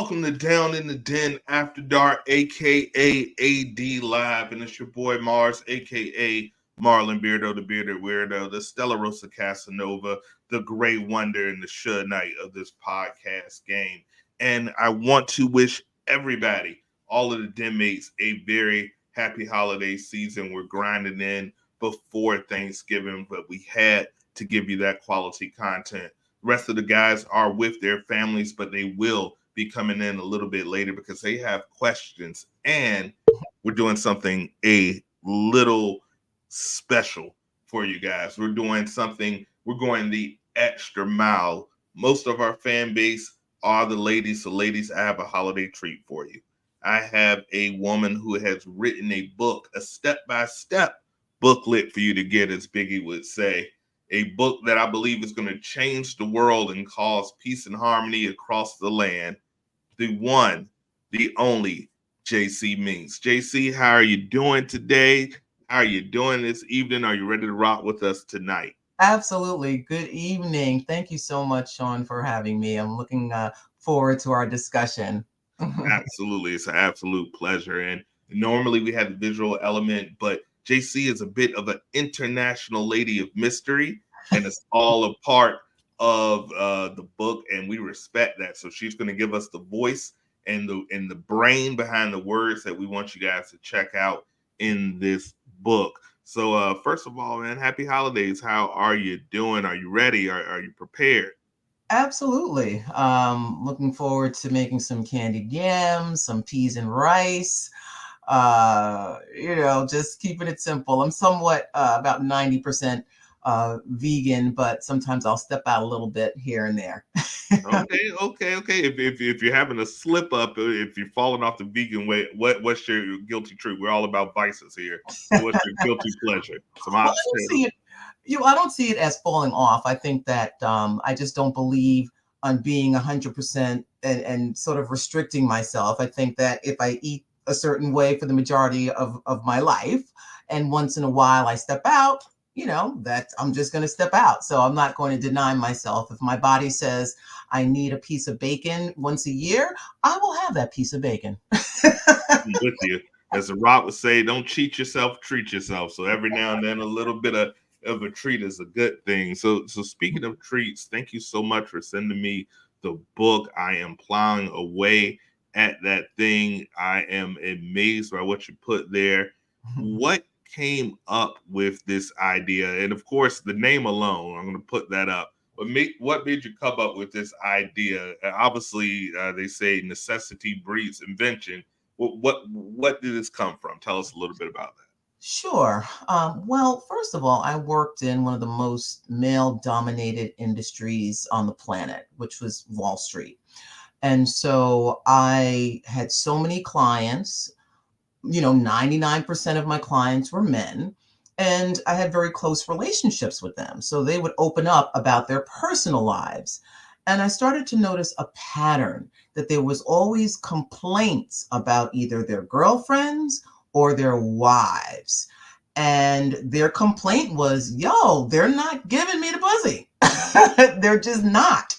Welcome to Down in the Den After Dark, aka AD Live, and it's your boy Mars, aka Marlon Beardo, the Bearded Weirdo, the Stella Rosa Casanova, the Great Wonder, and the Shud Knight of this podcast game. And I want to wish everybody, all of the den mates, a very happy holiday season. We're grinding in before Thanksgiving, but we had to give you that quality content. The rest of the guys are with their families, but they will be coming in a little bit later because they have questions and we're doing something a little special for you guys. We're doing something, we're going the extra mile. Most of our fan base are the ladies. So, ladies, I have a holiday treat for you. I have a woman who has written a book, a step by step booklet for you to get, as Biggie would say. A book that I believe is going to change the world and cause peace and harmony across the land. The one, the only JCMinx. JC, how are you doing today? How are you doing this evening? Are you ready to rock with us tonight? Absolutely. Good evening. Thank you so much, Sean, for having me. I'm looking forward to our discussion. Absolutely. It's an absolute pleasure. And normally we have the visual element, but JC is a bit of an international lady of mystery, and it's all a part of the book, and we respect that. So she's going to give us the voice and the brain behind the words that we want you guys to check out in this book. So first of all, man, happy holidays. How are you doing? Are you ready? Are you prepared? Absolutely. Looking forward to making some candied yams, some peas and rice. Just keeping it simple. I'm somewhat about 90% vegan, but sometimes I'll step out a little bit here and there. Okay. If you're having a slip up, if you're falling off the vegan way, what's your guilty truth? We're all about vices here. So what's your guilty pleasure? Some Well, I don't oxtails. see it. I don't see it as falling off. I think that I just don't believe on being 100% and sort of restricting myself. I think that if I eat a certain way for the majority of my life, and once in a while I step out, that I'm just going to step out. So I'm not going to deny myself. If my body says I need a piece of bacon once a year, I will have that piece of bacon. I'm with you. As the Rock would say, don't cheat yourself, treat yourself. So every now and then a little bit of a treat is a good thing. So speaking of treats, thank you so much for sending me the book. I am plowing away at that thing. I am amazed by what you put there. What came up with this idea? And of course, the name alone, I'm going to put that up. But what made you come up with this idea? Obviously, they say necessity breeds invention. What did this come from? Tell us a little bit about that. Sure. Well, first of all, I worked in one of the most male dominated industries on the planet, which was Wall Street. And so I had so many clients, 99% of my clients were men. And I had very close relationships with them. So they would open up about their personal lives. And I started to notice a pattern that there was always complaints about either their girlfriends or their wives. And their complaint was, yo, they're not giving me the pussy. They're just not.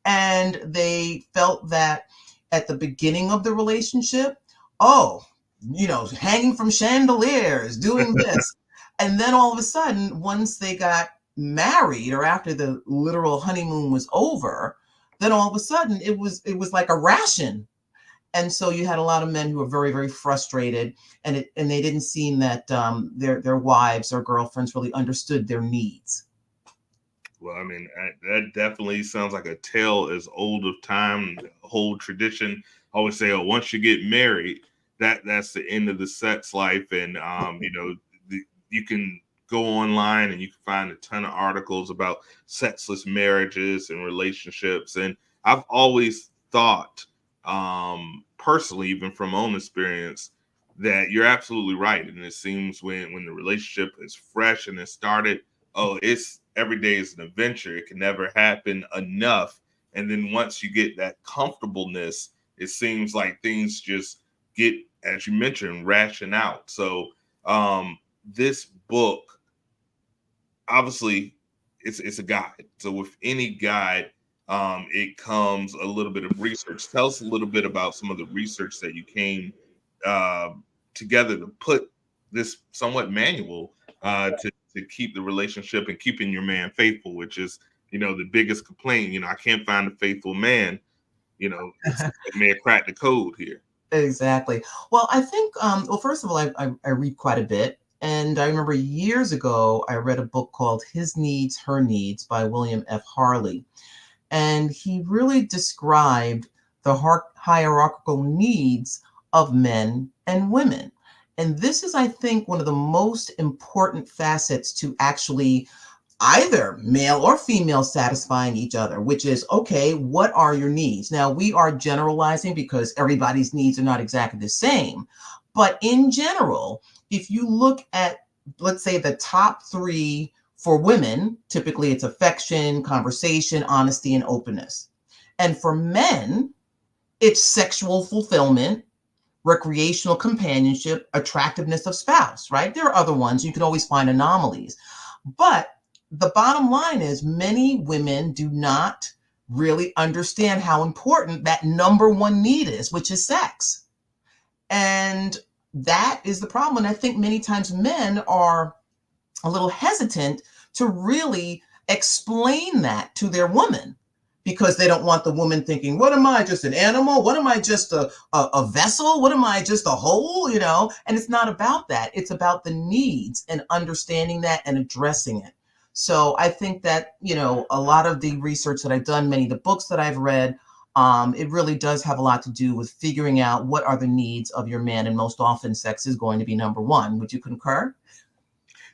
And they felt that at the beginning of the relationship, oh, hanging from chandeliers, doing this. And then all of a sudden, once they got married or after the literal honeymoon was over, then all of a sudden it was like a ration. And so you had a lot of men who were very, very frustrated, and they didn't seem that their wives or girlfriends really understood their needs. Well, I mean, that definitely sounds like a tale as old of time, whole tradition. I always say, oh, once you get married, that's the end of the sex life, and you can go online and you can find a ton of articles about sexless marriages and relationships. And I've always thought, personally, even from my own experience, that you're absolutely right. And it seems when the relationship is fresh and it started, oh, it's every day is an adventure. It can never happen enough. And then once you get that comfortableness, it seems like things just get, as you mentioned, ration out. So this book, obviously, it's a guide. So with any guide, it comes a little bit of research. Tell us a little bit about some of the research that you came uh, together to put this somewhat manual to keep the relationship and keeping your man faithful, which is the biggest complaint. I can't find a faithful man. It's like man cracked the code here. Exactly. Well, I think, well, first of all, I read quite a bit. And I remember years ago, I read a book called His Needs, Her Needs by William F. Harley. And he really described the hierarchical needs of men and women. And this is, I think, one of the most important facets to actually either male or female satisfying each other, which is, okay, what are your needs? Now, we are generalizing because everybody's needs are not exactly the same. But in general, if you look at, let's say, the top three for women, typically it's affection, conversation, honesty, and openness. And for men, it's sexual fulfillment, recreational companionship, attractiveness of spouse, right? There are other ones. You can always find anomalies. But the bottom line is many women do not really understand how important that number one need is, which is sex. And that is the problem. And I think many times men are a little hesitant to really explain that to their woman because they don't want the woman thinking, what am I, just an animal? What am I, just a vessel? What am I, just a hole? You know, and it's not about that. It's about the needs and understanding that and addressing it. So I think that, you know, a lot of the research that I've done, many of the books that I've read, it really does have a lot to do with figuring out what are the needs of your man. And most often sex is going to be number one. Would you concur?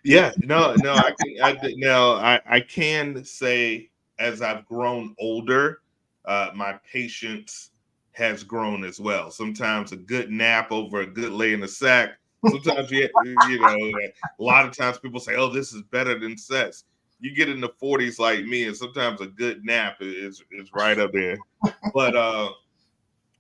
Yeah, no, I can say as I've grown older, my patience has grown as well. Sometimes a good nap over a good lay in the sack. Sometimes you know, a lot of times people say, "Oh, this is better than sex." You get in the 40s like me, and sometimes a good nap is right up there. But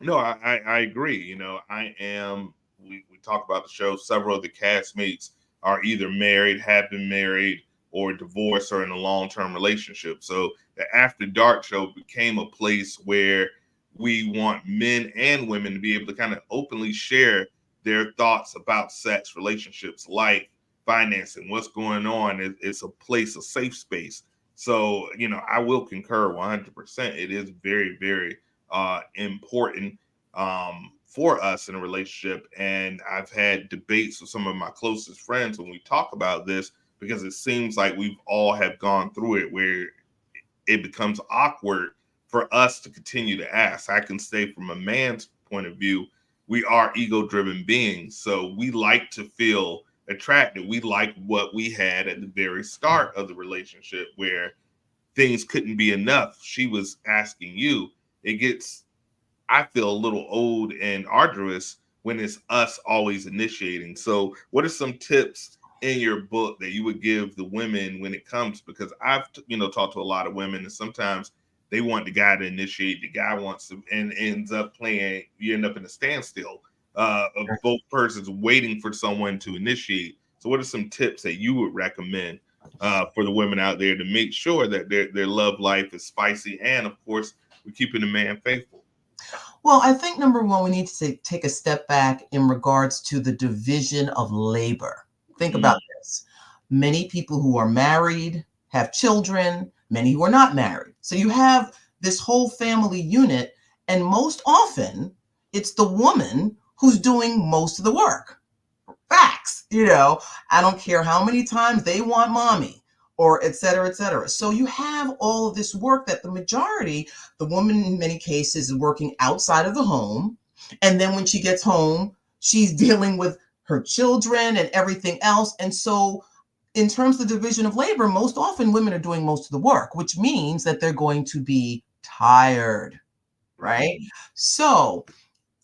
no, I agree. You know, I am. We talk about the show. Several of the castmates are either married, have been married, or divorced, or in a long-term relationship. So the After Dark show became a place where we want men and women to be able to kind of openly share their thoughts about sex, relationships, life, financing, what's going on. It's a place, a safe space. So, you know, I will concur 100%. It is very, very important for us in a relationship. And I've had debates with some of my closest friends when we talk about this, because it seems like we've all have gone through it where it becomes awkward for us to continue to ask. I can say from a man's point of view, we are ego-driven beings. So we like to feel attracted. We like what we had at the very start of the relationship where things couldn't be enough. She was asking you. It gets, I feel, a little old and arduous when it's us always initiating. So what are some tips in your book that you would give the women when it comes, because I've, you know, talked to a lot of women and sometimes they want the guy to initiate, the guy wants to, and ends up playing, you end up in a standstill of both persons waiting for someone to initiate. So what are some tips that you would recommend for the women out there to make sure that their love life is spicy and, of course, we're keeping the man faithful? Well, I think number one, we need to take a step back in regards to the division of labor. Think about this. Many people who are married have children, many who are not married. So you have this whole family unit, and most often it's the woman who's doing most of the work. Facts, you know, I don't care how many times they want mommy or et cetera, et cetera. So you have all of this work that the majority, the woman in many cases is working outside of the home. And then when she gets home, she's dealing with her children and everything else. And so in terms of the division of labor, most often women are doing most of the work, which means that they're going to be tired, right? So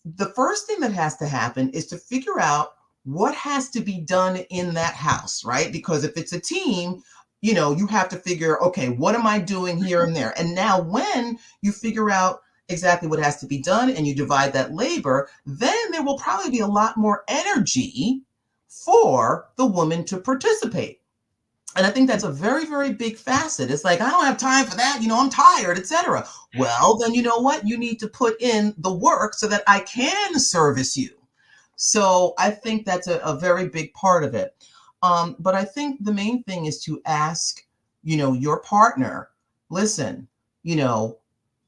the first thing that has to happen is to figure out what has to be done in that house, right? Because if it's a team, you know, you have to figure, okay, what am I doing here and there? And now when you figure out exactly what has to be done and you divide that labor, then there will probably be a lot more energy for the woman to participate. And I think that's a very, very big facet. It's like, I don't have time for that. You know, I'm tired, etc. Well, then you know what? You need to put in the work so that I can service you. So I think that's a very big part of it. But I think the main thing is to ask, you know, your partner, listen, you know,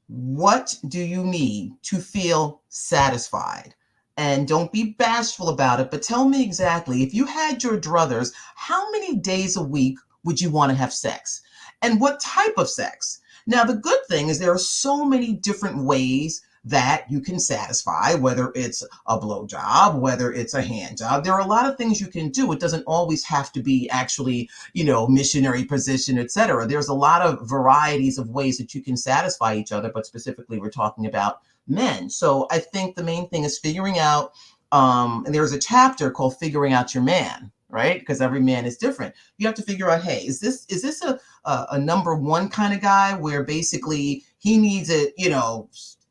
what do you need to feel satisfied? And don't be bashful about it, but tell me exactly, if you had your druthers, how many days a week would you want to have sex? And what type of sex? Now, the good thing is there are so many different ways that you can satisfy, whether it's a blowjob, whether it's a hand job. There are a lot of things you can do. It doesn't always have to be actually, missionary position, etc. There's a lot of varieties of ways that you can satisfy each other, but specifically we're talking about men. So I think the main thing is figuring out, and there's a chapter called Figuring Out Your Man, right? Because every man is different. You have to figure out, hey, is this a number one kind of guy where basically he needs it,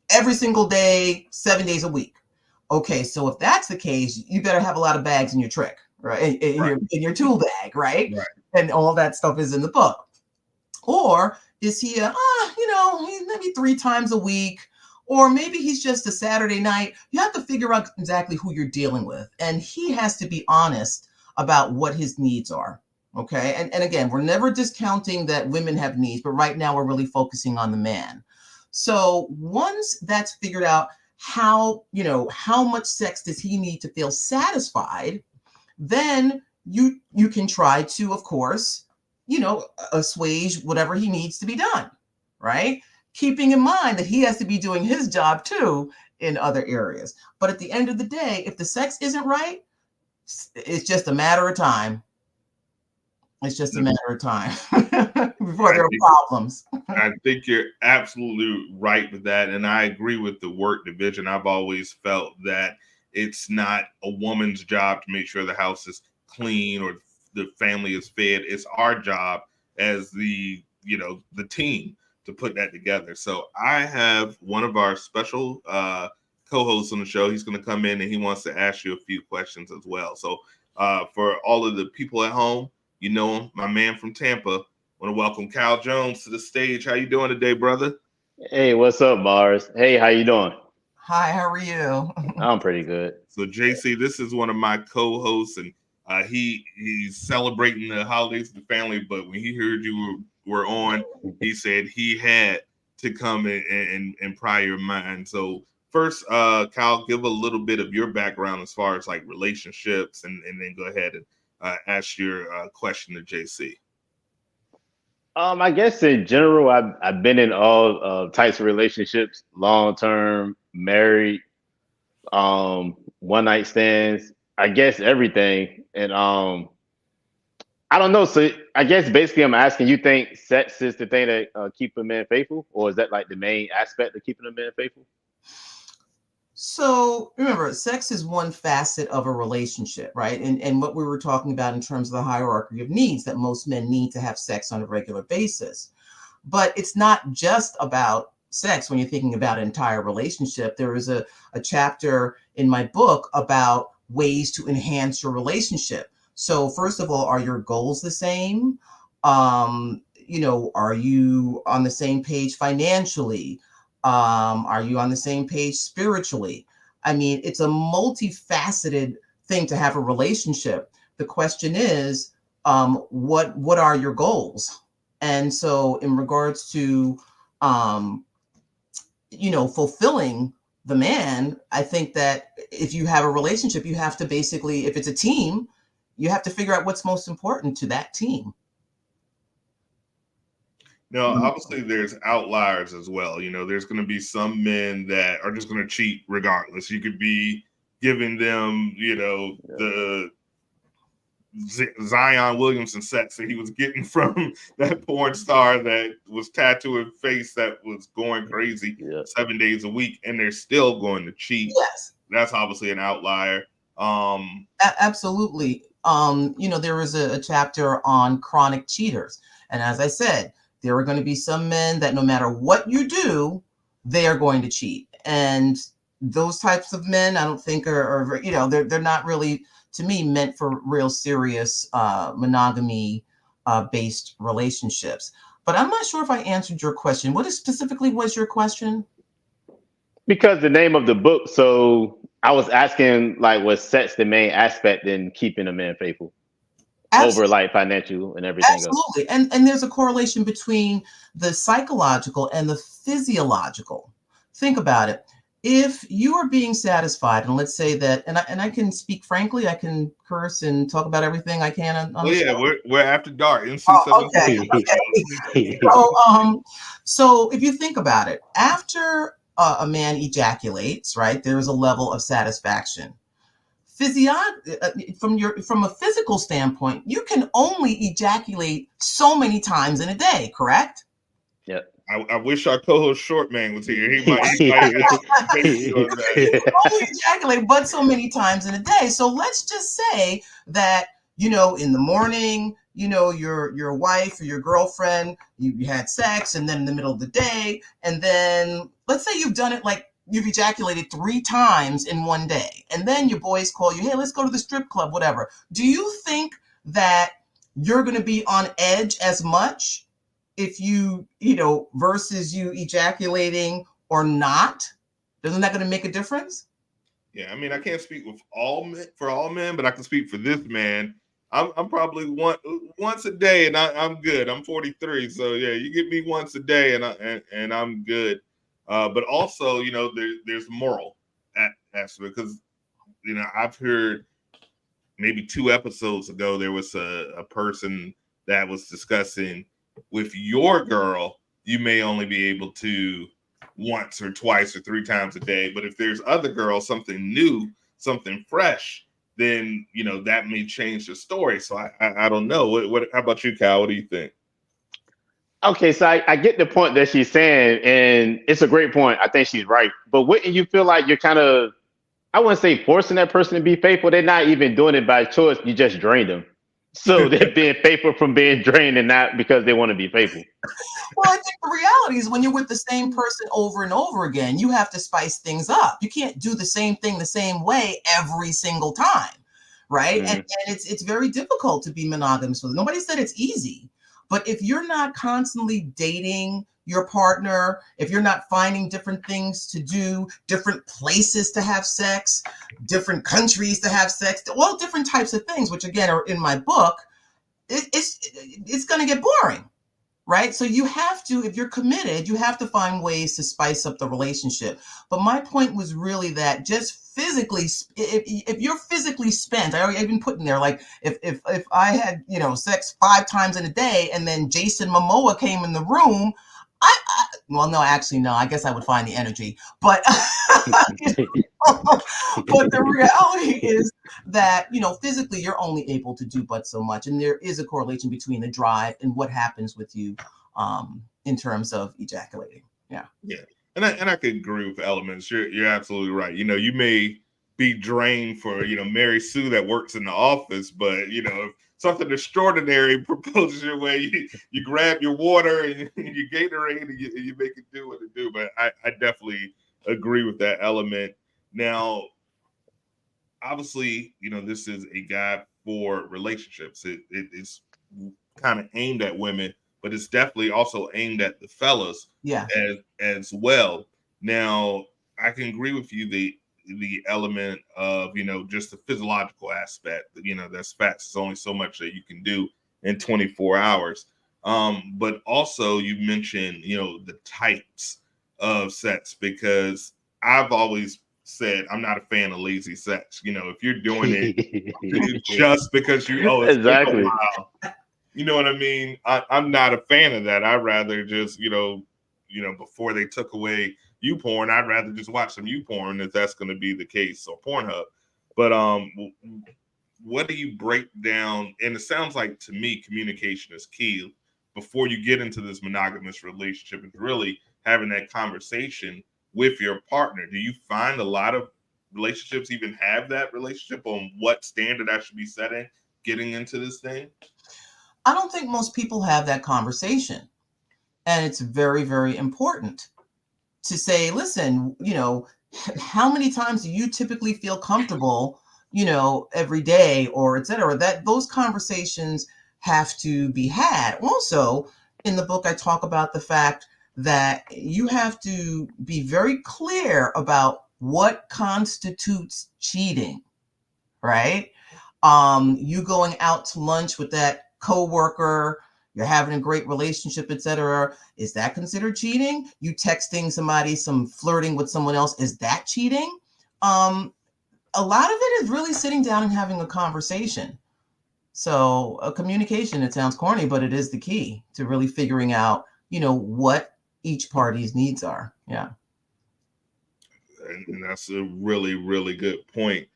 every single day, 7 days a week? Okay, so if that's the case, you better have a lot of bags in your trick, right? In your tool bag, right? And all that stuff is in the book. Or is he maybe 3 times a week? Or maybe he's just a Saturday night. You have to figure out exactly who you're dealing with. And he has to be honest about what his needs are. Okay. And again, we're never discounting that women have needs, but right now we're really focusing on the man. So once that's figured out, how much sex does he need to feel satisfied, then you can try to, of course, assuage whatever he needs to be done, right? Keeping in mind that he has to be doing his job too in other areas. But at the end of the day, if the sex isn't right, it's just a matter of time. It's just a matter of time before there are problems. I think you're absolutely right with that. And I agree with the work division. I've always felt that it's not a woman's job to make sure the house is clean or the family is fed. It's our job as the team to put that together. So I have one of our special co-hosts on the show. He's going to come in and he wants to ask you a few questions as well. So for all of the people at home, him, my man from Tampa, I want to welcome Kyle Jones to the stage. How you doing today, brother? Hey, what's up, Mars? Hey, how you doing? Hi, how are you? I'm pretty good. So JC, this is one of my co-hosts, and he's celebrating the holidays with the family, but when he heard you were on, he said he had to come and pry your mind. So first, Kyle, give a little bit of your background as far as like relationships, and then go ahead and ask your question to JC. I guess in general, I've been in all types of relationships: long-term, married, one-night stands. I guess everything, and I don't know. So I guess basically, I'm asking, you think sex is the thing that keep a man faithful, or is that like the main aspect of keeping a man faithful? So remember, sex is one facet of a relationship, right? And what we were talking about in terms of the hierarchy of needs, that most men need to have sex on a regular basis. But it's not just about sex when you're thinking about an entire relationship. There is a chapter in my book about ways to enhance your relationship. So first of all, are your goals the same? Are you on the same page financially? Are you on the same page spiritually? I mean, it's a multifaceted thing to have a relationship. The question is, what are your goals? And so in regards to, fulfilling the man, I think that if you have a relationship, you have to basically, if it's a team, you have to figure out what's most important to that team. Now, obviously, there's outliers as well. There's going to be some men that are just going to cheat regardless. You could be giving them, the Zion Williamson sex that he was getting from that porn star that was tattooing face that was going crazy 7 days a week, and they're still going to cheat. Yes. That's obviously an outlier. Absolutely. There was a chapter on chronic cheaters. And as I said, there are going to be some men that no matter what you do, they are going to cheat. And those types of men, I don't think are they're not really, to me, meant for real serious monogamy based relationships. But I'm not sure if I answered your question. What specifically was your question? Because the name of the book, so I was asking, like, was sex the main aspect in keeping a man faithful? Absolutely. Over like financial and everything Absolutely. else. And there's a correlation between the psychological and the physiological. Think about it. If you are being satisfied, and let's say that, and I can speak frankly, I can curse and talk about everything I can on the show. We're after dark. Okay. So if you think about it, after a man ejaculates, right, there is a level of satisfaction. From a physical standpoint, you can only ejaculate so many times in a day, correct? Yep. I wish our co-host Short Man was here. He might have opinion on that. You can only ejaculate but so many times in a day. So let's just say that, in the morning, your wife or your girlfriend, you had sex, and then in the middle of the day, and then let's say you've done it like you've ejaculated 3 times in one day, and then your boys call you, hey, let's go to the strip club, whatever. Do you think that you're going to be on edge as much if versus you ejaculating or not? Isn't that going to make a difference? Yeah, I mean, I can't speak with all men, but I can speak for this man. I'm probably once a day, and I'm good. I'm 43, so yeah, you get me once a day, and I'm good. But also, there's moral aspect, because I've heard maybe 2 episodes ago there was a person that was discussing, with your girl, you may only be able to once or twice or 3 times a day, but if there's other girls, something new, something fresh, then that may change the story. So I don't know. What how about you, Kyle? What do you think? Okay, so I get the point that she's saying, and it's a great point. I think she's right. But wouldn't you feel like you're kind of, I wouldn't say forcing that person to be faithful. They're not even doing it by choice. You just drain them. So they're being faithful from being drained, and not because they want to be faithful. Well, I think the reality is when you're with the same person over and over again, you have to spice things up. You can't do the same thing the same way every single time, right? Mm-hmm. And it's very difficult to be monogamous with. Nobody said it's easy, but if you're not constantly dating your partner, if you're not finding different things to do, different places to have sex, different countries to have sex, well, different types of things, which again are in my book, it's going to get boring. Right? So you have to, if you're committed, you have to find ways to spice up the relationship. But my point was really that just physically, if you're physically spent, I even put in there, like if I had, sex 5 times in a day, and then Jason Momoa came in the room, well, no, actually, no, I guess I would find the energy. But, but the reality is that, physically you're only able to do but so much. And there is a correlation between the drive and what happens with you in terms of ejaculating. Yeah. Yeah. And I could agree with elements. You're absolutely right. You may be drained for, Mary Sue that works in the office, but, if something extraordinary proposes your way, you grab your water and your Gatorade and you make it do what it do. But I definitely agree with that element. Now, obviously, this is a guide for relationships. It's kind of aimed at women, but it's definitely also aimed at the fellas as well. Now, I can agree with you the element of, just the physiological aspect, that's facts. There's only so much that you can do in 24 hours. But also you mentioned, the types of sex, because I've always said I'm not a fan of lazy sex. If you're doing it just because it's exactly. been a while, you know what I mean? I'm not a fan of that. I'd rather just, before they took away YouPorn, I'd rather just watch some YouPorn if that's going to be the case, or Pornhub. But what do you break down? And it sounds like, to me, communication is key before you get into this monogamous relationship. It's really having that conversation with your partner. Do you find a lot of relationships even have that relationship on what standard I should be setting getting into this thing? I don't think most people have that conversation. And it's very, very important to say, listen, how many times do you typically feel comfortable, every day, or et cetera? That those conversations have to be had. Also, in the book, I talk about the fact that you have to be very clear about what constitutes cheating, right? You going out to lunch with that coworker, you're having a great relationship, etc. Is that considered cheating? You texting somebody, some flirting with someone else, is that cheating? A lot of it is really sitting down and having a conversation. So a communication, it sounds corny, but it is the key to really figuring out, what each party's needs are. Yeah. and that's a really, really good point.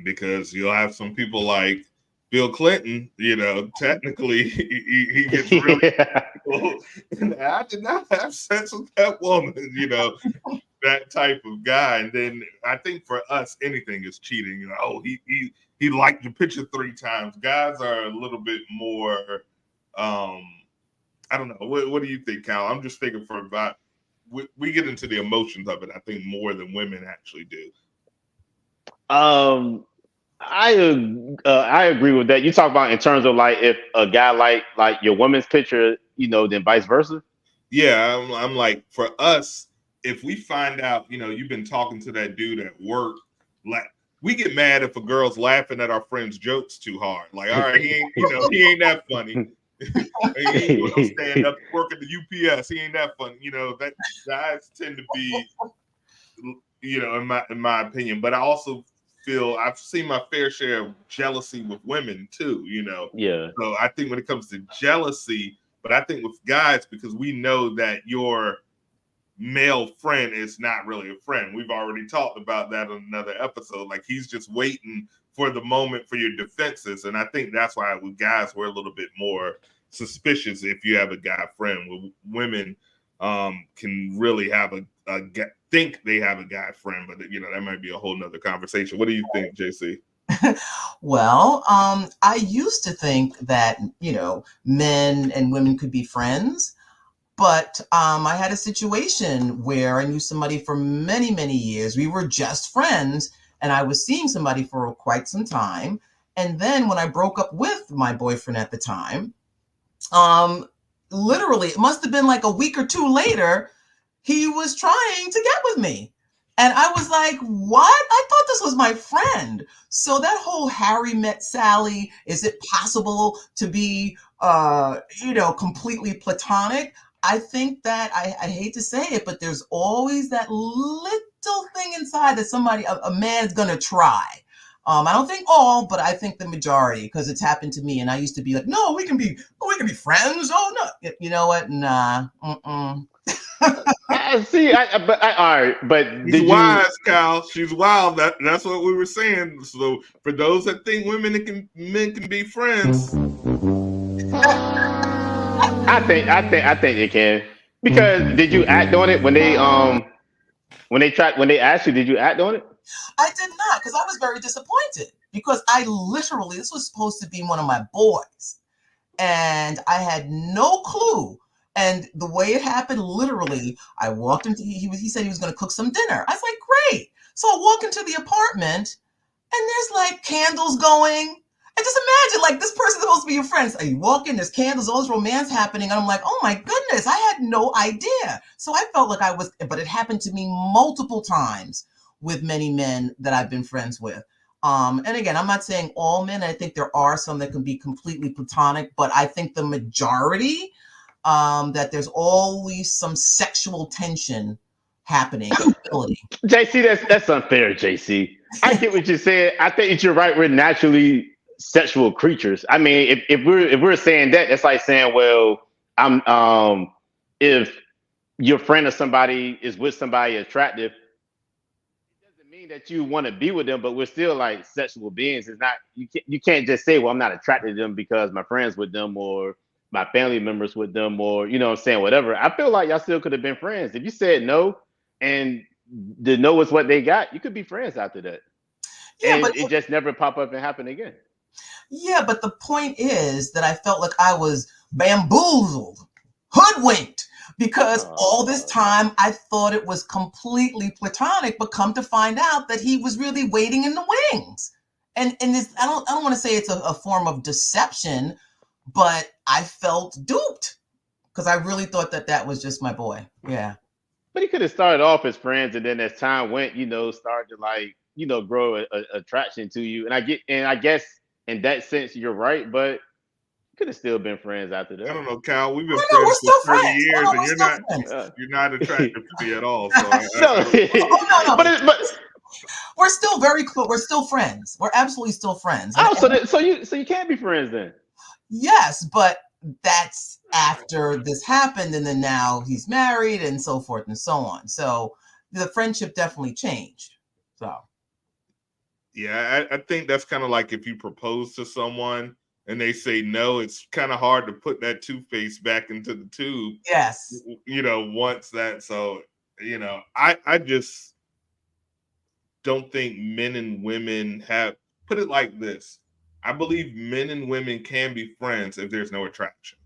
Because you'll have some people like Bill Clinton, technically he gets really cool. And I did not have sex with that woman, that type of guy. And then I think for us, anything is cheating. Oh, he liked your picture 3 times. Guys are a little bit more. I don't know. What do you think, Cal? I'm just thinking for about. We get into the emotions of it, I think, more than women actually do. I agree with that. You talk about in terms of like if a guy like your woman's picture, then vice versa. Yeah, I'm like, for us, if we find out, you've been talking to that dude at work, like we get mad if a girl's laughing at our friend's jokes too hard. Like, all right, he ain't that funny. He ain't gonna stand up work at the UPS. He ain't that funny. That guys tend to be, in my opinion. But I also feel I've seen my fair share of jealousy with women too. Yeah. So I think when it comes to jealousy, but I think with guys, because we know that your male friend is not really a friend. We've already talked about that on another episode. Like he's just waiting for the moment for your defenses. And I think that's why with guys, we're a little bit more suspicious if you have a guy friend. With women can really have think they have a guy friend, but that might be a whole nother conversation. What do you think, JC? Well, I used to think that, men and women could be friends. But I had a situation where I knew somebody for many, many years. We were just friends, and I was seeing somebody for quite some time. And then when I broke up with my boyfriend at the time, literally, it must have been like a week or 2 later, he was trying to get with me. And I was like, what? I thought this was my friend. So that whole Harry met Sally, is it possible to be, completely platonic? I think that I hate to say it, but there's always that little thing inside that a man is going to try. I don't think all, but I think the majority, because it's happened to me. And I used to be like, no, we can be friends. Oh, no. You know what? Nah. I see. All right. But She's wise, Kyle. She's wild. That's what we were saying. So for those that think men can be friends, I think they can. Because did you act on it when they asked you? Did you act on it? I did not, because I was very disappointed, because this was supposed to be one of my boys, and I had no clue. And the way it happened, literally, I walked into, he said he was going to cook some dinner. I was like, great. So I walk into the apartment, and there's like candles going. And just imagine, like, this person's supposed to be your friend. So you walk in, there's candles, all this romance happening. And I'm like, oh my goodness, I had no idea. So I felt like but it happened to me multiple times with many men that I've been friends with. And again, I'm not saying all men. I think there are some that can be completely platonic, but I think the majority, that there's always some sexual tension happening. JC, that's unfair, JC. I get what you're saying. I think that you're right. We're naturally sexual creatures. I mean, if we're saying that, it's like saying, well, if your friend or somebody is with somebody attractive, it doesn't mean that you want to be with them, but we're still like sexual beings. It's not, you can't just say, well, I'm not attracted to them because my friends with them or my family members with them, or what I'm saying, whatever. I feel like y'all still could have been friends. If you said no and the no is what they got, you could be friends after that. Yeah, and it just never pop up and happen again. Yeah, but the point is that I felt like I was bamboozled, hoodwinked, because all this time I thought it was completely platonic, but come to find out that he was really waiting in the wings. And this, I don't want to say it's a form of deception, but I felt duped because I really thought that was just my boy. Yeah. But he could have started off as friends, and then as time went, started to grow a attraction to you. And I guess in that sense, you're right, but could have still been friends after that. I don't know, Cal. We've been friends for 30 years, and you're not attractive to me at all. So no. But we're still very close. We're still friends. We're absolutely still friends. So you can't be friends then? Yes, but that's after this happened, and then now he's married, and so forth and so on. So the friendship definitely changed. So Yeah, I think that's kind of like if you propose to someone and they say no, it's kind of hard to put that toothpaste back into the tube, yes. once that. So, I just don't think men and women have, put it like this. I believe men and women can be friends if there's no attraction.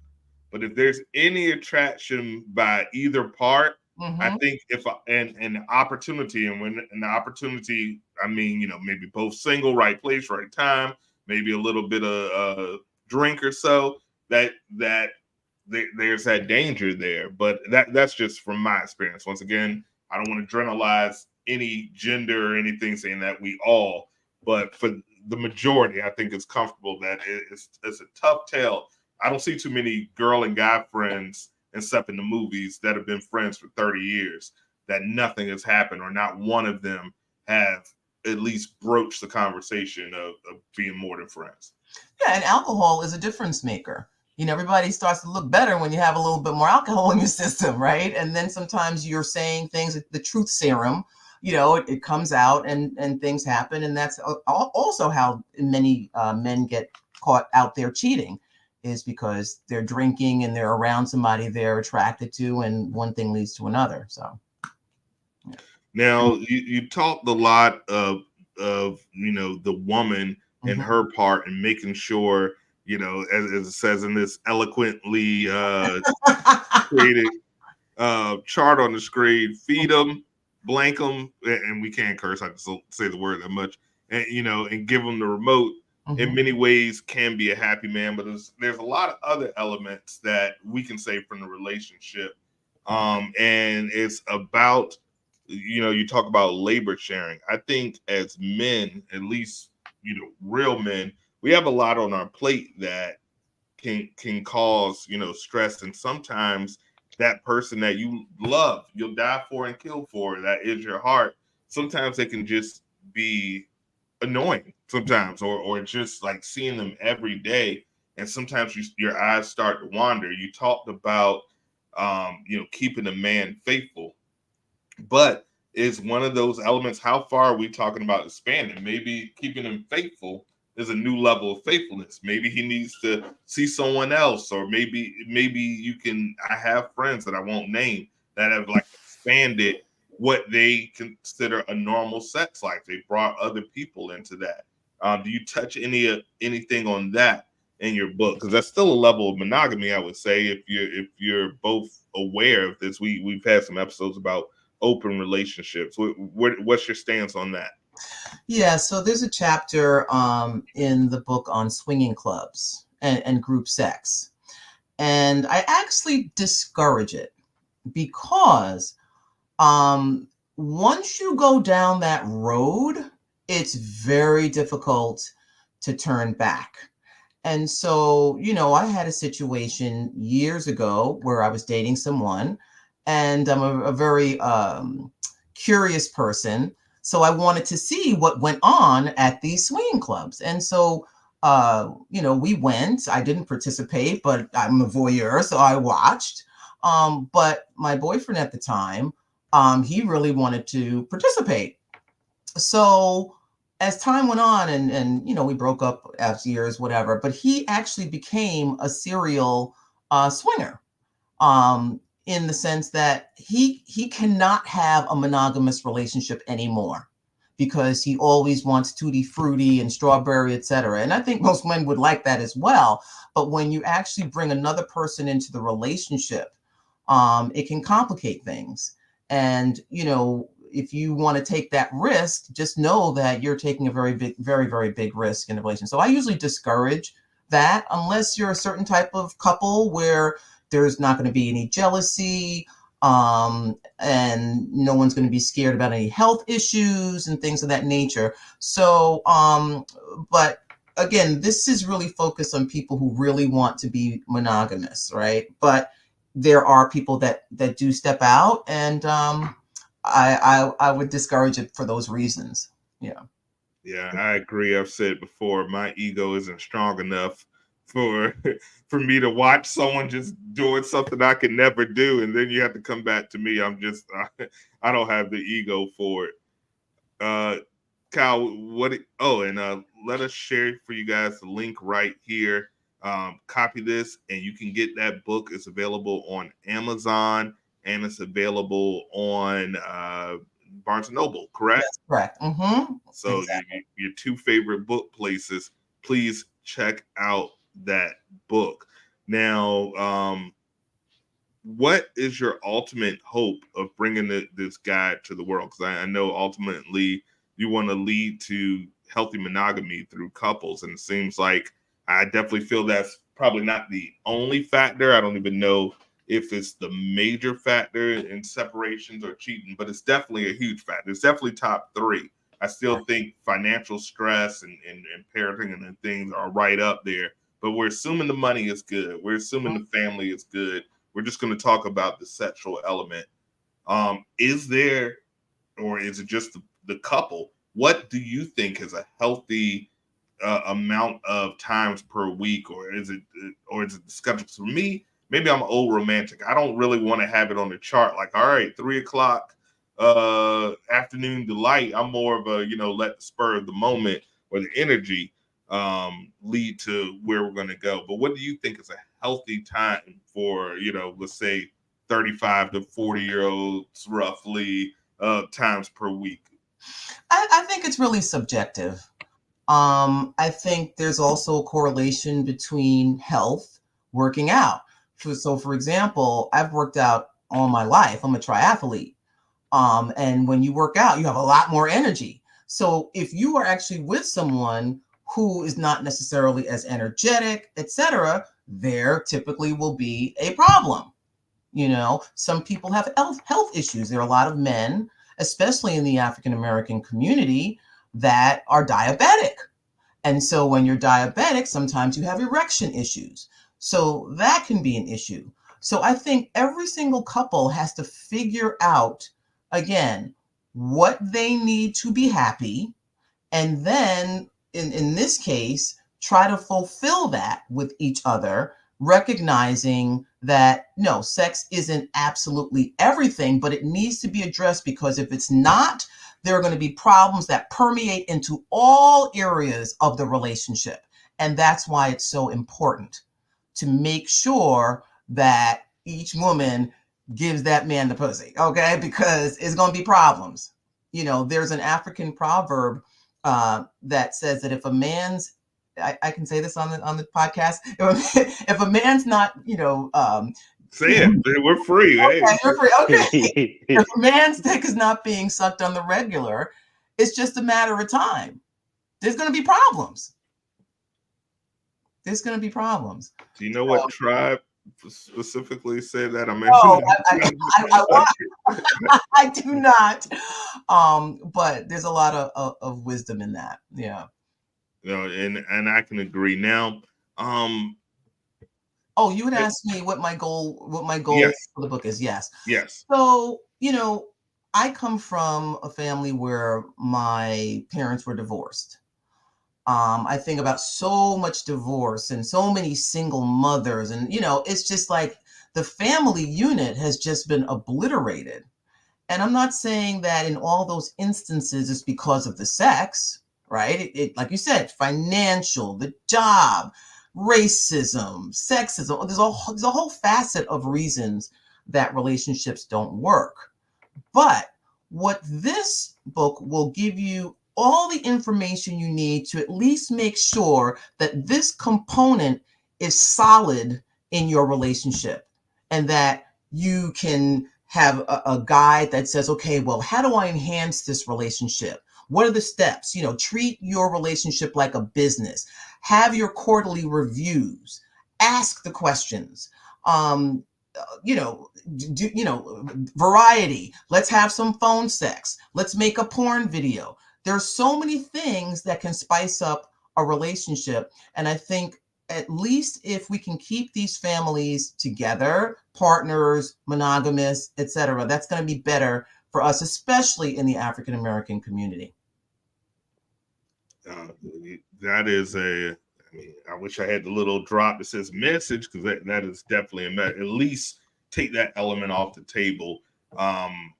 But if there's any attraction by either part, I Mm-hmm. think if and the opportunity, and when and the opportunity, I mean, maybe both single, right place, right time, maybe a little bit of drink or so, that there's that danger there. But that's just from my experience. Once again, I don't want to generalize any gender or anything saying that we all, but for the majority, I think it's comfortable that it's a tough tale. I don't see too many girl and guy friends, except in the movies, that have been friends for 30 years, that nothing has happened or not one of them have at least broached the conversation of being more than friends. Yeah, and alcohol is a difference maker. Everybody starts to look better when you have a little bit more alcohol in your system, right? And then sometimes you're saying things, the truth serum, it comes out and things happen. And that's also how many men get caught out there cheating, is because they're drinking and they're around somebody they're attracted to, and one thing leads to another. So, yeah. Now, you talked a lot of the woman and Mm-hmm. her part and making sure, as it says in this eloquently created chart on the screen, feed them, blank them, and we can't curse. I just don't say the word that much, and and give them the remote. In Mm-hmm. many ways, can be a happy man, but there's a lot of other elements that we can say from the relationship, and it's about you talk about labor sharing. I think as men, at least real men, we have a lot on our plate that can cause stress, and sometimes that person that you love, you'll die for and kill for, that is your heart, sometimes they can just be annoying sometimes, or just like seeing them every day, and sometimes your eyes start to wander. You talked about keeping a man faithful, but is one of those elements, how far are we talking about expanding? Maybe keeping him faithful is a new level of faithfulness. Maybe he needs to see someone else, or maybe you can. I have friends that I won't name that have like expanded what they consider a normal sex life. They brought other people into that. Do you touch anything on that in your book? Because that's still a level of monogamy, I would say. If you're both aware of this, we've had some episodes about open relationships. What's your stance on that? Yeah, so there's a chapter in the book on swinging clubs and group sex. And I actually discourage it because once you go down that road, it's very difficult to turn back. And so, I had a situation years ago where I was dating someone, and I'm a very curious person. So I wanted to see what went on at these swinging clubs. And so, we went. I didn't participate, but I'm a voyeur, so I watched. But my boyfriend at the time, he really wanted to participate. So as time went on, and we broke up after years, whatever, but he actually became a serial swinger, in the sense that he cannot have a monogamous relationship anymore, because he always wants tutti frutti and strawberry, etc. And I think most men would like that as well. But when you actually bring another person into the relationship, it can complicate things. And if you want to take that risk, just know that you're taking a very big, very, very big risk in a relationship. So I usually discourage that, unless you're a certain type of couple where there's not going to be any jealousy, and no one's going to be scared about any health issues and things of that nature. So, but again, this is really focused on people who really want to be monogamous, right? But there are people that do step out, and I would discourage it for those reasons. Yeah. Yeah, I agree. I've said before, my ego isn't strong enough for for me to watch someone just doing something I could never do, and then you have to come back to me. I don't have the ego for it. Kyle, let us share for you guys the link right here. Copy this, and you can get that book. It's available on Amazon, and it's available on Barnes and Noble, correct? That's correct. Mm-hmm. So exactly. Your two favorite book places, please check out that book. Now, what is your ultimate hope of bringing this guide to the world? Because I know ultimately you want to lead to healthy monogamy through couples. And it seems like I definitely feel that's probably not the only factor. I don't even know if it's the major factor in separations or cheating, but it's definitely a huge factor. It's definitely top three. I still think financial stress and parenting and things are right up there. But we're assuming the money is good. We're assuming the family is good. We're just going to talk about the sexual element. Is there, or is it just the couple? What do you think is a healthy amount of times per week, or is it the schedule? For me, maybe I'm old romantic. I don't really want to have it on the chart. Like, all right, 3:00 afternoon delight. I'm more of a let the spur of the moment or the energy lead to where we're going to go. But what do you think is a healthy time for let's say 35 to 40-year-olds roughly times per week? I think it's really subjective. I think there's also a correlation between health, working out. So for example, I've worked out all my life. I'm a triathlete. And when you work out, you have a lot more energy. So if you are actually with someone who is not necessarily as energetic, etc., there typically will be a problem. Some people have health issues. There are a lot of men, especially in the African American community, that are diabetic. And so when you're diabetic, sometimes you have erection issues. So that can be an issue. So I think every single couple has to figure out, again, what they need to be happy. And then in this case, try to fulfill that with each other, recognizing that no, sex isn't absolutely everything, but it needs to be addressed, because if it's not, there are going to be problems that permeate into all areas of the relationship. And that's why it's so important to make sure that each woman gives that man the pussy, okay? Because it's going to be problems. There's an African proverb that says that if a man's, I can say this on the podcast, if a man's not, say it. We're free. Okay, hey. we're free. Okay. If a man's dick is not being sucked on the regular, it's just a matter of time. There's going to be problems. There's going to be problems. Do you know what tribe specifically said that? I do not. But there's a lot of wisdom in that. Yeah. And I can agree. Now, you would ask me what my goal yes. for the book is. Yes. Yes. So, I come from a family where my parents were divorced. I think about so much divorce and so many single mothers, and it's just like the family unit has just been obliterated. And I'm not saying that in all those instances it's because of the sex, right? It like you said, financial, the job, racism, sexism. There's a whole facet of reasons that relationships don't work. But what this book will give you all the information you need to at least make sure that this component is solid in your relationship, and that you can have a guide that says, okay, well, how do I enhance this relationship? What are the steps? Treat your relationship like a business. Have your quarterly reviews. Ask the questions. Variety. Let's have some phone sex. Let's make a porn video. There's so many things that can spice up a relationship. And I think at least if we can keep these families together, partners, monogamous, etc., that's going to be better for us, especially in the African American community. That is a I mean, I wish I had the little drop that says message, because that is definitely at least take that element off the table,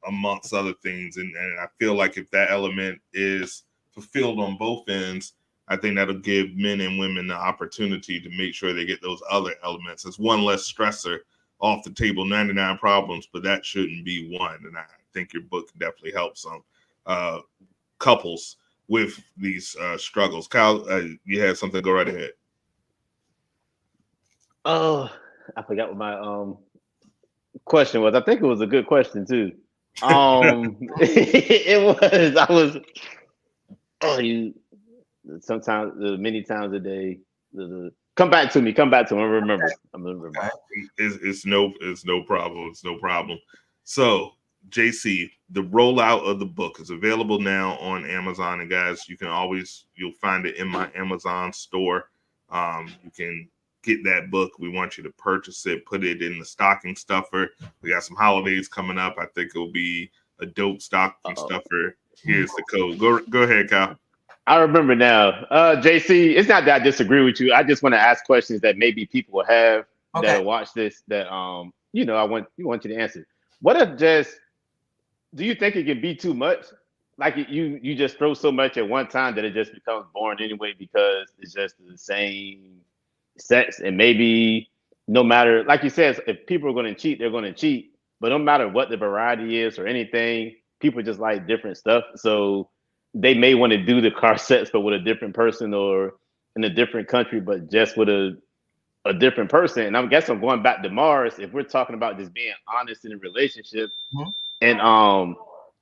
amongst other things. And I feel like if that element is fulfilled on both ends, I think that'll give men and women the opportunity to make sure they get those other elements. It's one less stressor off the table, 99 problems, but that shouldn't be one. And I think your book can definitely help some couples with these struggles. Kyle, you had something, go right ahead. Oh, I forgot what my question was. I think it was a good question too. It was. I was. Oh, you. Sometimes, many times a day. Come back to me. I'm gonna remember. It's no problem. It's no problem. So, JC, the rollout of the book is available now on Amazon, and guys, you'll find it in my Amazon store. You can get that book. We want you to purchase it, put it in the stocking stuffer. We got some holidays coming up. I think it'll be a dope stocking stuffer. Here's the code. Go ahead, Kyle. I remember now. JC, it's not that I disagree with you. I just want to ask questions that maybe people will have that watch this that I want you to answer. What if do you think it can be too much? Like you just throw so much at one time that it just becomes boring anyway, because it's just the same sex, and maybe no matter, like you said, if people are going to cheat, they're going to cheat, but no matter what the variety is or anything, people just like different stuff. So they may want to do the car sex, but with a different person or in a different country, but just with a different person. And I guess I'm going back to Mars. If we're talking about just being honest in a relationship, and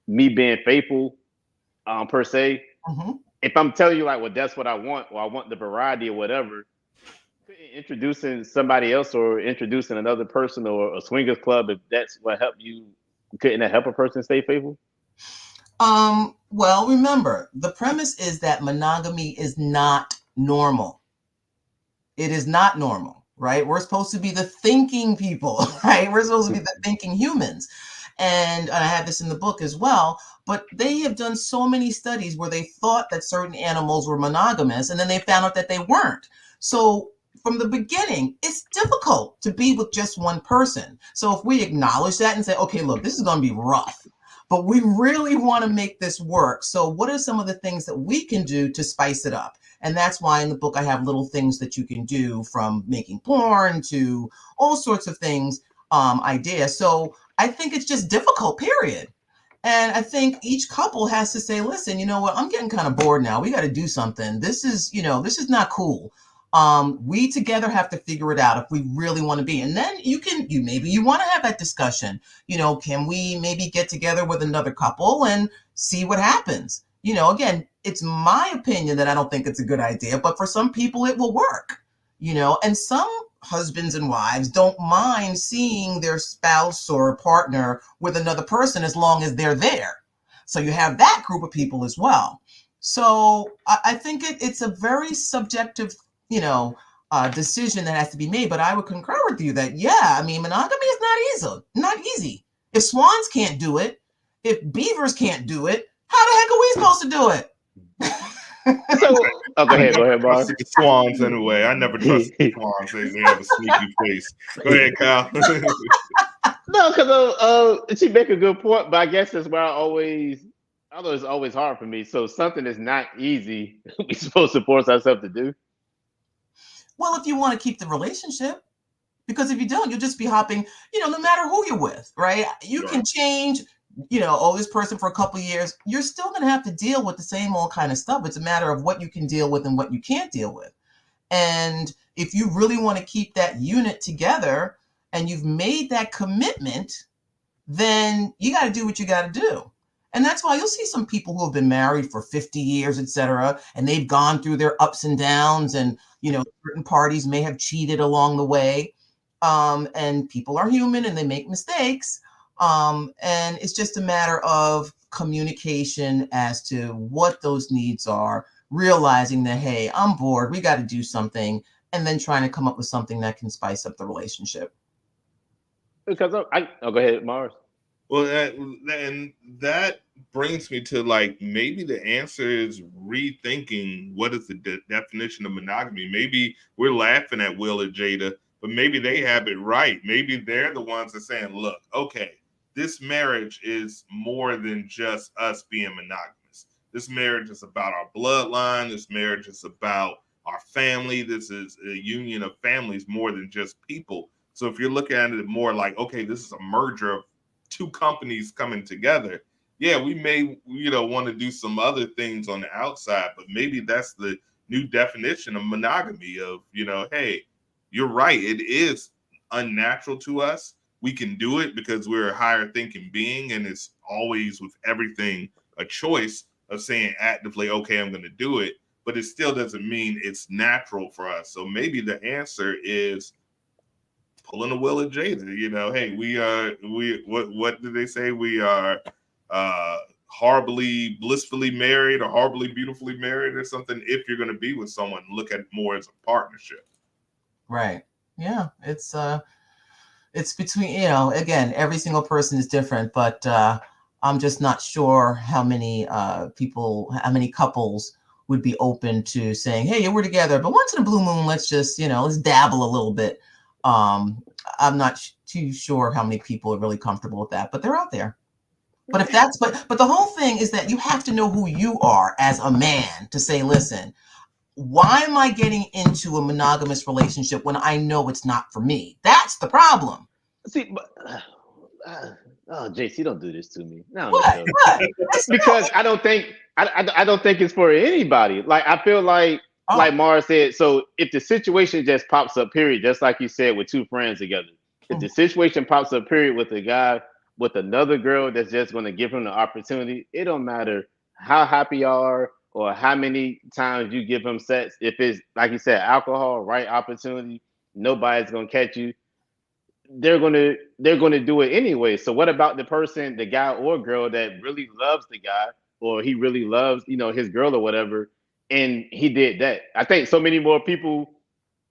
me being faithful, per se, if I'm telling you like, well, that's what I want, or I want the variety or whatever, introducing somebody else or introducing another person or a swingers club, if that's what helped you, couldn't that help a person stay faithful? Well, remember, the premise is that monogamy is not normal. It is not normal, right? We're supposed to be the thinking people, right? We're supposed to be the thinking humans. And I have this in the book as well, but they have done so many studies where they thought that certain animals were monogamous, and then they found out that they weren't. So from the beginning, it's difficult to be with just one person. So if we acknowledge that and say, okay, look, this is going to be rough, but we really want to make this work. So what are some of the things that we can do to spice it up? And that's why in the book, I have little things that you can do, from making porn to all sorts of things, ideas. So I think it's just difficult, period. And I think each couple has to say, listen, you know what, I'm getting kind of bored now. We got to do something. This is not cool. We together have to figure it out if we really want to be. And then maybe you want to have that discussion. Can we maybe get together with another couple and see what happens? Again, it's my opinion that I don't think it's a good idea, but for some people it will work, and some husbands and wives don't mind seeing their spouse or partner with another person as long as they're there. So you have that group of people as well. So I think it's a very subjective decision that has to be made. But I would concur with you that, monogamy is not easy. If swans can't do it, if beavers can't do it, how the heck are we supposed to do it? Go ahead, Bob. The swans anyway. I never trusted the swans. They have a sneaky face. Go ahead, Kyle. No, because she make a good point, but I guess that's where although it's always hard for me. So something that's not easy, we're supposed to force ourselves to do. Well, if you want to keep the relationship, because if you don't, you'll just be hopping, no matter who you're with, right? You can change, this person for a couple of years. You're still going to have to deal with the same old kind of stuff. It's a matter of what you can deal with and what you can't deal with. And if you really want to keep that unit together and you've made that commitment, then you got to do what you got to do. And that's why you'll see some people who have been married for 50 years, et cetera, and they've gone through their ups and downs, and, certain parties may have cheated along the way. And people are human and they make mistakes. And it's just a matter of communication as to what those needs are, realizing that, hey, I'm bored, we got to do something, and then trying to come up with something that can spice up the relationship. Because go ahead, Mars. Well, and that brings me to like maybe the answer is rethinking what is the definition of monogamy. Maybe we're laughing at Will and Jada, but maybe they have it right. Maybe they're the ones that are saying, "Look, okay, this marriage is more than just us being monogamous. This marriage is about our bloodline. This marriage is about our family. This is a union of families more than just people." So if you're looking at it more like, okay, this is a merger of two companies coming together, yeah, we may, want to do some other things on the outside, but maybe that's the new definition of monogamy of, hey, you're right. It is unnatural to us. We can do it because we're a higher thinking being, and it's always with everything a choice of saying actively, okay, I'm going to do it, but it still doesn't mean it's natural for us. So maybe the answer is pulling a Will and Jada. Hey, what did they say? We are horribly blissfully married or horribly beautifully married or something. If you're going to be with someone, look at it more as a partnership. Right. Yeah. It's between, again, every single person is different, but I'm just not sure how many couples would be open to saying, hey, we're together, but once in a blue moon, let's just, let's dabble a little bit. I'm not too sure how many people are really comfortable with that, but they're out there. But but the whole thing is that you have to know who you are as a man to say, listen, why am I getting into a monogamous relationship when I know it's not for me? That's the problem. See, but JC, don't do this to me. No, What? because I don't think it's for anybody. Like I feel like Mara said. So if the situation just pops up, period, just like you said with two friends together, if the situation pops up, period, with a guy with another girl that's just going to give him the opportunity, it don't matter how happy you are or how many times you give him sex. If it's like you said, alcohol, right opportunity, nobody's gonna catch you. They're gonna do it anyway. So what about the person, the guy or girl that really loves the guy, or he really loves, his girl or whatever, and he did that? I think so many more people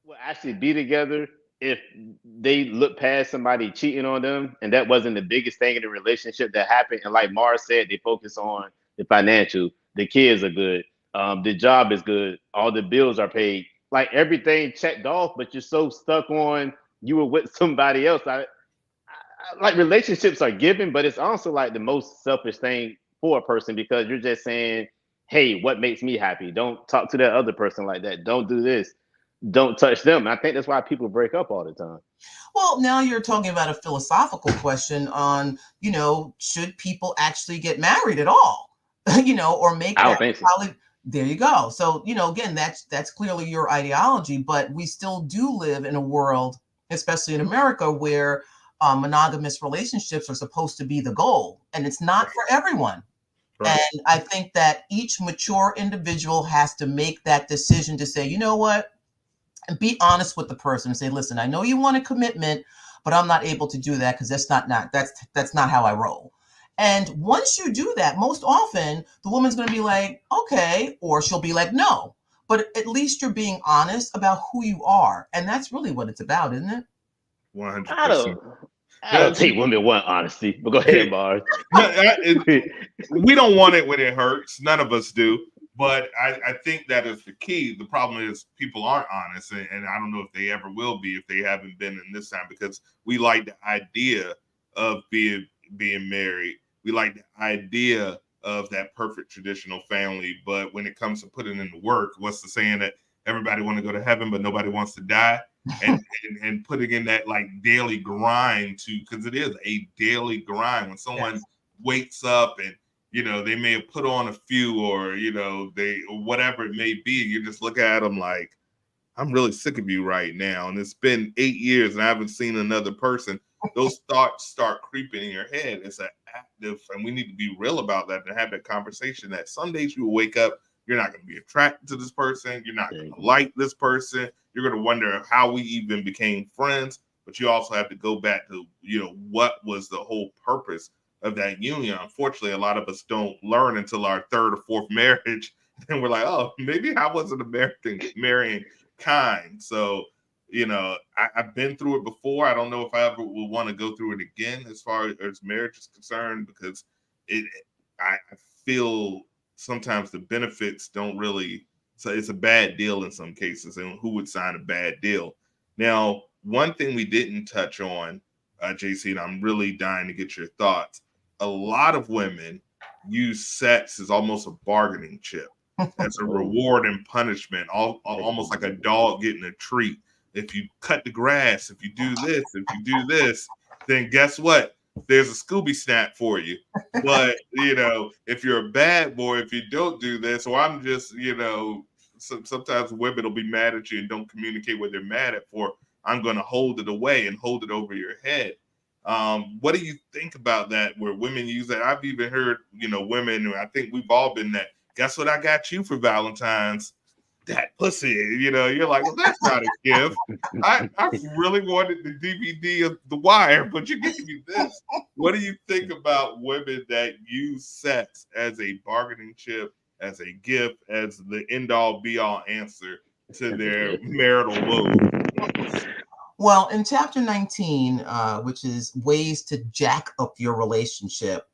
will actually be together if they look past somebody cheating on them, and that wasn't the biggest thing in the relationship that happened. And like Mars said, they focus on the financial, the kids are good, the job is good, all the bills are paid, like everything checked off, but you're so stuck on you were with somebody else. Like relationships are given, but it's also like the most selfish thing for a person because you're just saying, hey, what makes me happy? Don't talk to that other person like that. Don't do this. Don't touch them. I think that's why people break up all the time. Well, now you're talking about a philosophical question on, should people actually get married at all? Or make I don't that think so. solid. There you go. So, again, that's clearly your ideology, but we still do live in a world, especially in America, where monogamous relationships are supposed to be the goal, and it's not for everyone. Right. And I think that each mature individual has to make that decision to say, you know what, and be honest with the person and say, listen, I know you want a commitment, but I'm not able to do that because that's not how I roll. And once you do that, most often the woman's going to be like, okay, or she'll be like, no. But at least you're being honest about who you are. And that's really what it's about, isn't it? 100%. I don't think women want honesty, but go ahead, Mars. We don't want it when it hurts. None of us do. But I think that is the key. The problem is people aren't honest, and I don't know if they ever will be if they haven't been in this time, because we like the idea of being married. We like the idea of that perfect traditional family. But when it comes to putting in the work, what's the saying that everybody want to go to heaven, but nobody wants to die? And putting in that like daily grind because it is a daily grind when someone wakes up and they may have put on a few or they whatever it may be, you just look at them like, I'm really sick of you right now, and it's been 8 years and I haven't seen another person. Those thoughts start creeping in your head. It's an active, and we need to be real about that and have that conversation that some days you will wake up, you're not going to be attracted to this person, you're not going to like this person, you're going to wonder how we even became friends. But you also have to go back to what was the whole purpose of that union. Unfortunately, a lot of us don't learn until our third or fourth marriage, and we're like, oh, maybe I wasn't marrying kind. So I've been through it before. I don't know if I ever will want to go through it again as far as marriage is concerned, because I feel sometimes the benefits don't really, so it's a bad deal in some cases, and who would sign a bad deal? Now, one thing we didn't touch on, JC, and I'm really dying to get your thoughts. A lot of women use sex as almost a bargaining chip, as a reward and punishment, almost like a dog getting a treat. If you cut the grass, if you do this, then guess what? There's a Scooby snack for you. But, if you're a bad boy, if you don't do this, or I'm just, sometimes women will be mad at you and don't communicate what they're mad at for. I'm going to hold it away and hold it over your head. What do you think about that, where women use that? I've even heard, women, I think we've all been that. Guess what I got you for Valentine's? That pussy. You're like, well, that's not a gift. I really wanted the DVD of The Wire, but you're giving me this. What do you think about women that use sex as a bargaining chip, as a gift, as the end-all be-all answer to their marital woes? Well, in chapter 19, which is ways to jack up your relationship,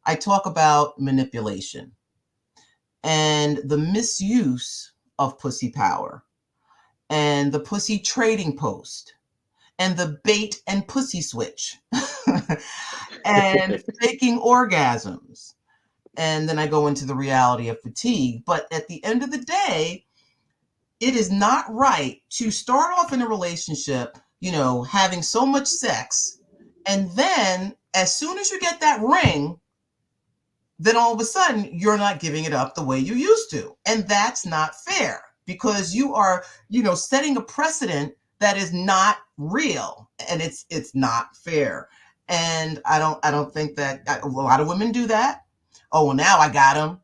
I talk about manipulation and the misuse of pussy power, and the pussy trading post, and the bait and pussy switch, and faking orgasms. And then I go into the reality of fatigue. But at the end of the day, it is not right to start off in a relationship, having so much sex, and then as soon as you get that ring, then all of a sudden you're not giving it up the way you used to. And that's not fair, because you are, setting a precedent that is not real, and it's not fair. And I don't think that a lot of women do that. Oh, well, now I got him,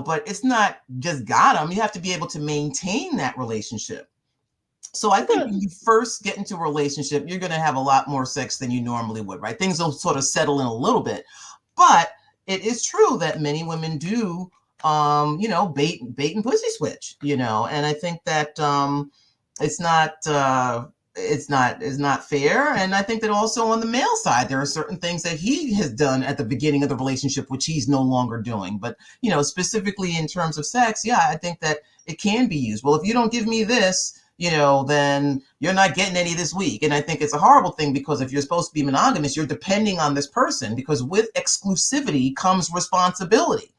but it's not just got him. You have to be able to maintain that relationship. So I think when you first get into a relationship, you're going to have a lot more sex than you normally would, right? Things will sort of settle in a little bit, but it is true that many women do, bait and pussy switch, and I think that it's not fair. And I think that also on the male side, there are certain things that he has done at the beginning of the relationship, which he's no longer doing. But, specifically in terms of sex, yeah, I think that it can be used. Well, if you don't give me this, then you're not getting any this week. And I think it's a horrible thing, because if you're supposed to be monogamous, you're depending on this person, because with exclusivity comes responsibility.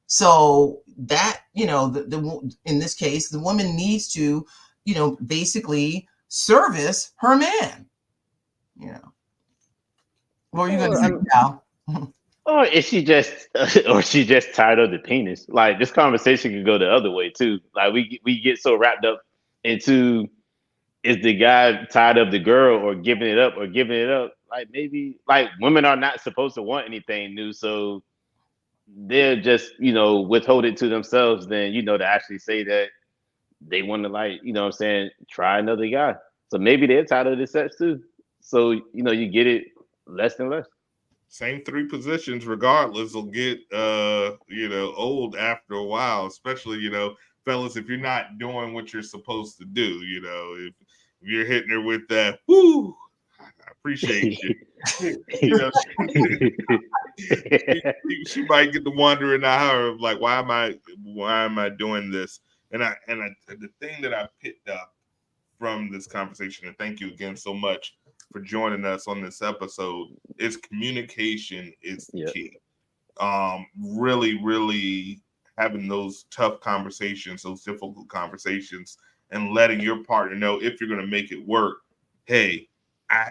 So that, in this case, the woman needs to, basically service her man. What are you going to say, Cal? Or is she just, tired of the penis? Like, this conversation can go the other way too. Like, we get so wrapped up into, is the guy tired of the girl or giving it up? Like, maybe, like, women are not supposed to want anything new, so they're just, withhold it to themselves than, to actually say that they want to, like, try another guy. So maybe they're tired of the sex too. So, you get it less and less. Same three positions, regardless, will get old after a while. Especially, fellas, if you're not doing what you're supposed to do, if you're hitting her with that, whoo, I appreciate you. She might get to wondering now, like, why am I doing this? And the thing that I picked up from this conversation, and thank you again so much for joining us on this episode, is communication is key. Really, really having those tough conversations, those difficult conversations, and letting your partner know, if you're going to make it work, hey,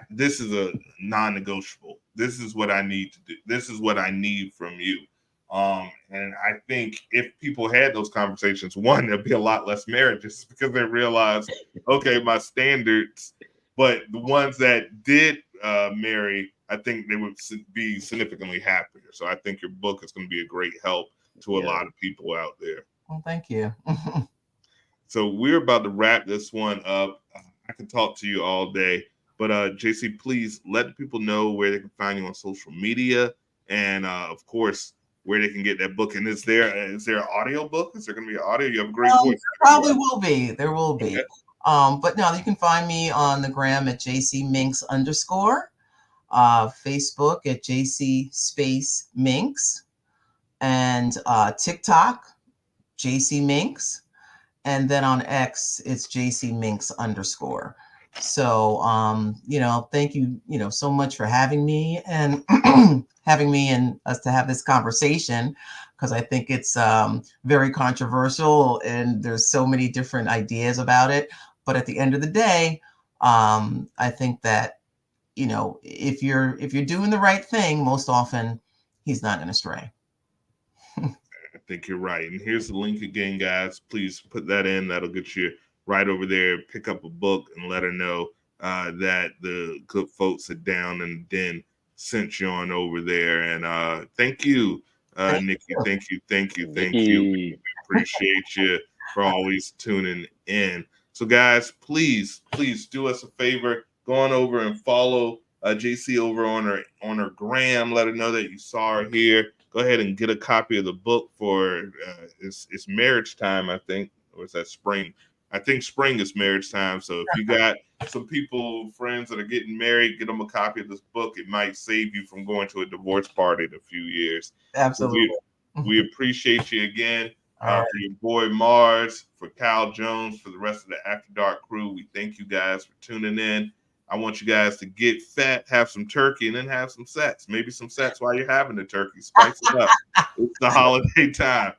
this is a non-negotiable. This is what I need to do. This is what I need from you. And I think if people had those conversations, one, there'd be a lot less marriages, because they realize, okay, my standards. But the ones that did marry, I think they would be significantly happier. So I think your book is going to be a great help to a lot of people out there. Well, thank you. So we're about to wrap this one up. I can talk to you all day, but JC, please let the people know where they can find you on social media, and of course, where they can get that book. And is there an audio book? Is there going to be an audio? You have a great voice. There probably will be. There will be. But no, you can find me on the gram at JCMinx _, Facebook at JC space Minx, and TikTok, JCMinx, and then on X, it's JCMinx _. So, thank you, so much for having me and having me and us to have this conversation, because I think it's very controversial and there's so many different ideas about it. But at the end of the day, I think that, if you're doing the right thing, most often he's not going to stray. I think you're right. And here's the link again, guys. Please put that in. That'll get you right over there. Pick up a book and let her know that the good folks at Down in the Den sent you on over there. And thank you, Nikki. Thank you. We appreciate you for always tuning in. So, guys, please do us a favor. Go on over and follow JC over on her gram. Let her know that you saw her here. Go ahead and get a copy of the book for it's marriage time, I think, or is that spring? I think spring is marriage time. So if you got some people, friends that are getting married, get them a copy of this book. It might save you from going to a divorce party in a few years. Absolutely. So we appreciate you again. For your boy Mars, for Kyle Jones, for the rest of the After Dark crew, we thank you guys for tuning in. I want you guys to get fat, have some turkey, and then have some sex. Maybe some sex while you're having the turkey. Spice it up. It's the holiday time.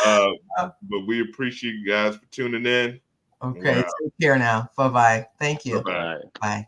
But we appreciate you guys for tuning in. Okay, take care now. Bye-bye. Thank you. Bye-bye. Bye.